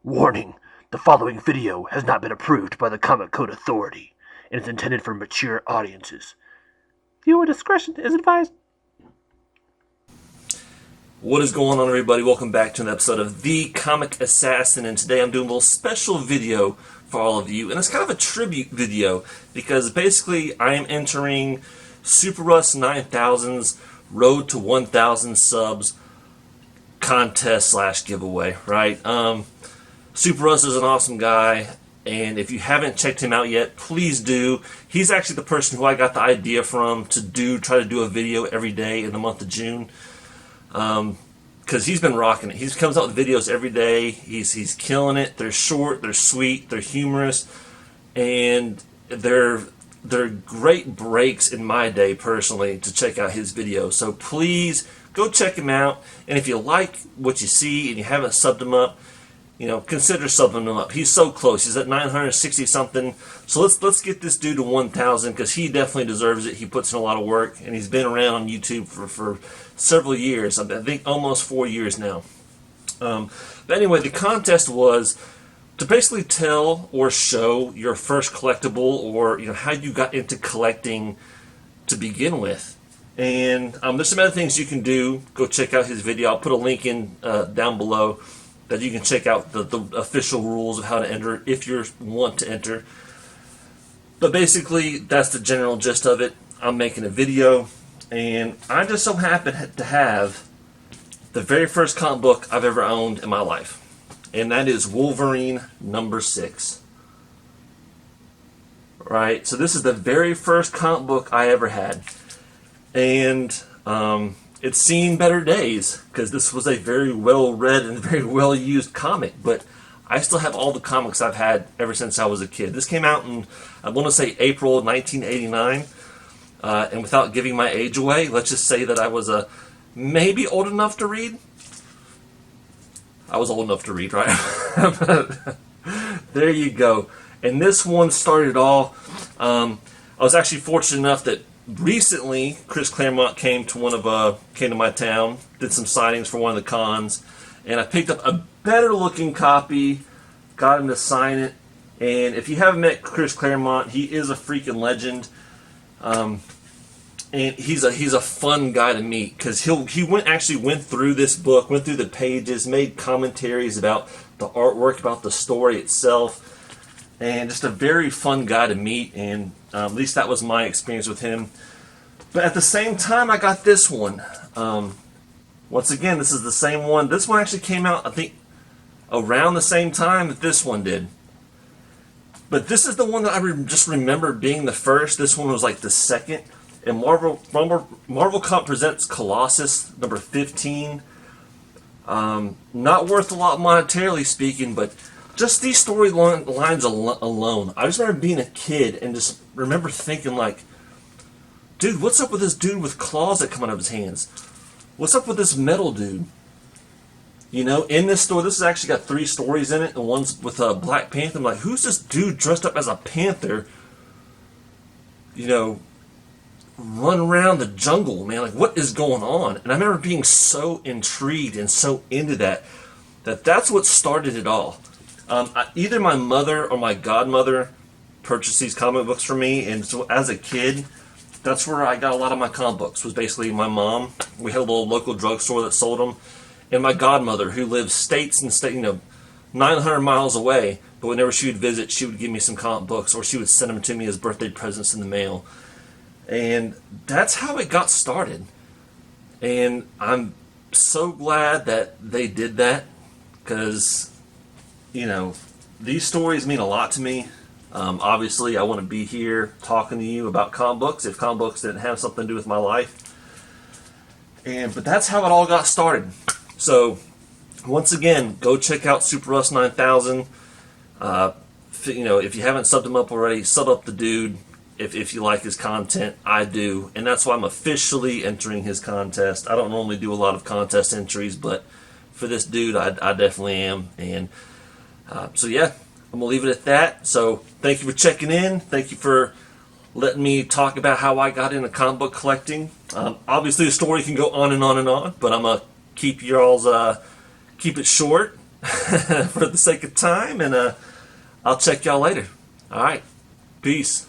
Warning: the following video has not been approved by the Comic Code Authority and is intended for mature audiences. Viewer discretion is advised. What is going on, everybody? Welcome back to an episode of The Comic Assassin, and today I'm doing a little special video for all of you, and it's kind of a tribute video because basically I am entering SuperRus 9000's Road to 1000 subs contest slash giveaway, right? SuperRus is an awesome guy, and if you haven't checked him out yet, please do. He's actually the person who I got the idea from to try to do a video every day in the month of June. Because he's been rocking it. He comes out with videos every day. He's killing it. They're short, they're sweet, they're humorous, and they're great breaks in my day personally to check out his videos. So please go check him out. And if you like what you see and you haven't subbed him up, consider subbing him up. He's so close. He's at 960 something. So let's get this dude to 1,000 because he definitely deserves it. He puts in a lot of work, and he's been around on YouTube for several years. I think almost 4 years now. But anyway, the contest was to basically tell or show your first collectible, or how you got into collecting to begin with. And there's some other things you can do. Go check out his video. I'll put a link in down below that you can check out the official rules of how to enter if you want to enter. But basically, that's the general gist of it. I'm making a video, and I just so happen to have the very first comic book I've ever owned in my life, and that is Wolverine #6. Right? So this is the very first comic book I ever had, and it's seen better days because this was a very well read and very well used comic, but I still have all the comics I've had ever since I was a kid. This came out in, I want to say, April 1989, and without giving my age away, let's just say that I was maybe old enough to read. I was old enough to read, right? There you go. And this one started all. I was actually fortunate enough that recently Chris Claremont came to my town, did some signings for one of the cons, and I picked up a better looking copy, got him to sign it. And if you haven't met Chris Claremont, he is a freaking legend, and he's a fun guy to meet because he went through this book, went through the pages, made commentaries about the artwork, about the story itself. And just a very fun guy to meet, and at least that was my experience with him. But at the same time, I got this one. Once again, this is the same one. This one actually came out, I think, around the same time that this one did. But this is the one that I just remember being the first. This one was like the second. And Marvel Comics presents Colossus #15. Not worth a lot monetarily speaking, but just these storylines alone. I just remember being a kid and just remember thinking like, dude, what's up with this dude with claws that come out of his hands? What's up with this metal dude? In this story, this has actually got 3 stories in it, and one's with a Black Panther. I'm like, who's this dude dressed up as a panther? Run around the jungle, man. Like, what is going on? And I remember being so intrigued and so into that's what started it all. Either my mother or my godmother purchased these comic books for me, and so as a kid, that's where I got a lot of my comic books. Was basically my mom. We had a little local drugstore that sold them, and my godmother, who lives states and 900 miles away. But whenever she would visit, she would give me some comic books, or she would send them to me as birthday presents in the mail, and that's how it got started. And I'm so glad that they did that because these stories mean a lot to me. Obviously, I want to be here talking to you about comic books if comic books didn't have something to do with my life. But that's how it all got started. So, once again, go check out SuperRus 9000. If you haven't subbed him up already, sub up the dude if you like his content. I do. And that's why I'm officially entering his contest. I don't normally do a lot of contest entries, but for this dude, I definitely am. And so yeah, I'm going to leave it at that. So thank you for checking in. Thank you for letting me talk about how I got into comic book collecting. Obviously, the story can go on and on and on, but I'm going to keep it short. for the sake of time, and I'll check y'all later. All right, peace.